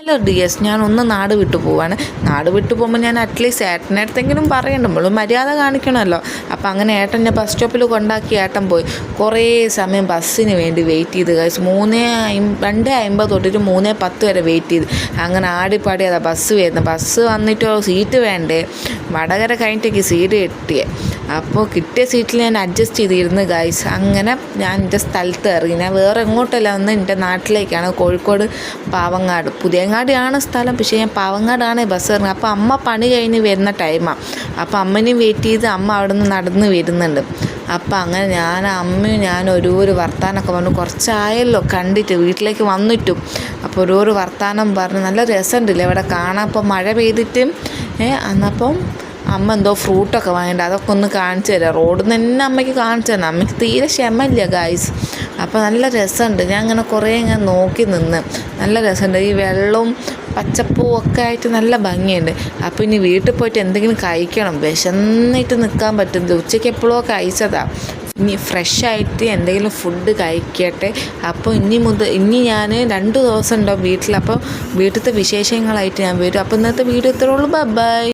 Hello dears, ഞാനൊന്ന് നാട് വിട്ടു പോവാണ്. നാട് വിട്ടു പോകുമ്പോൾ ഞാൻ അറ്റ്ലീസ്റ്റ് ഏട്ടൻ്റെ അടുത്തെങ്കിലും പറയണ്ട, നമ്മൾ മര്യാദ കാണിക്കണമല്ലോ. അപ്പോൾ അങ്ങനെ ഏട്ടൻ്റെ ബസ് സ്റ്റോപ്പിൽ കൊണ്ടാക്കി ഏട്ടൻ പോയി. കുറേ സമയം ബസ്സിന് വേണ്ടി വെയിറ്റ് ചെയ്ത് ഗൈസ്. 2:50 തൊട്ടിട്ട് 3:10 വരെ വെയിറ്റ് ചെയ്ത് അങ്ങനെ ആടിപ്പാടി അതാ ബസ് വരുന്നത്. ബസ് വന്നിട്ടോ സീറ്റ് വേണ്ടേ, വടകര കഴിഞ്ഞിട്ടേക്ക് സീറ്റ് കിട്ടിയേ. അപ്പോൾ കിട്ടിയ സീറ്റിൽ ഞാൻ അഡ്ജസ്റ്റ് ചെയ്തിരുന്നു ഗൈസ്. അങ്ങനെ ഞാൻ എൻ്റെ സ്ഥലത്ത് ഇറങ്ങി. ഞാൻ വേറെ എങ്ങോട്ടല്ല വന്ന് എൻ്റെ നാട്ടിലേക്കാണ്, കോഴിക്കോട് പാവങ്ങാട്. പുതിയങ്ങാടിയാണ് സ്ഥലം, പക്ഷേ ഞാൻ പാവങ്ങാടാണ് ബസ് ഇറങ്ങുന്നത്. അപ്പോൾ അമ്മ പണി കഴിഞ്ഞ് വരുന്ന ടൈമാണ്. അപ്പോൾ അമ്മനെയും വെയിറ്റ് ചെയ്ത് അമ്മ അവിടെ നിന്ന് നടന്ന് വരുന്നുണ്ട്. അപ്പം അങ്ങനെ ഞാൻ ഓരോരോ വർത്താനമൊക്കെ പറഞ്ഞു. കുറച്ചായല്ലോ കണ്ടിട്ട്, വീട്ടിലേക്ക് വന്നിട്ടും. അപ്പോൾ ഓരോരോ വർത്താനം പറഞ്ഞ് നല്ല രസമുണ്ടല്ലേ ഇവിടെ കാണാൻ. അപ്പോൾ മഴ പെയ്തിട്ട് അന്നപ്പം അമ്മ എന്തോ ഫ്രൂട്ടൊക്കെ വാങ്ങിയിട്ട് അതൊക്കെ ഒന്ന് കാണിച്ചു തരാം. റോഡിൽ നിന്ന് തന്നെ അമ്മയ്ക്ക് കാണിച്ചു തരണം. അമ്മയ്ക്ക് തീരെ ക്ഷമയില്ല ഗായ്സ്. അപ്പോൾ നല്ല രസമുണ്ട്. ഞാൻ അങ്ങനെ കുറേ ഇങ്ങനെ നോക്കി നിന്ന്. നല്ല രസമുണ്ട്. ഈ വെള്ളവും പച്ചപ്പും ഒക്കെ ആയിട്ട് നല്ല ഭംഗിയുണ്ട്. അപ്പോൾ ഇനി വീട്ടിൽ പോയിട്ട് എന്തെങ്കിലും കഴിക്കണം. വിശന്നിട്ട് നിൽക്കാൻ പറ്റുന്നത്. ഉച്ചയ്ക്ക് എപ്പോഴോ കഴിച്ചതാണ്. ഇനി ഫ്രഷായിട്ട് എന്തെങ്കിലും ഫുഡ് കഴിക്കട്ടെ. അപ്പോൾ ഇനി ഞാൻ 2 ദിവസം ഉണ്ടാവും വീട്ടിൽ. അപ്പോൾ വീട്ടിലത്തെ വിശേഷങ്ങളായിട്ട് ഞാൻ വരും. അപ്പോൾ ഇന്നത്തെ വീഡിയോ ഇത്രേ ഉള്ളൂ. ബൈ.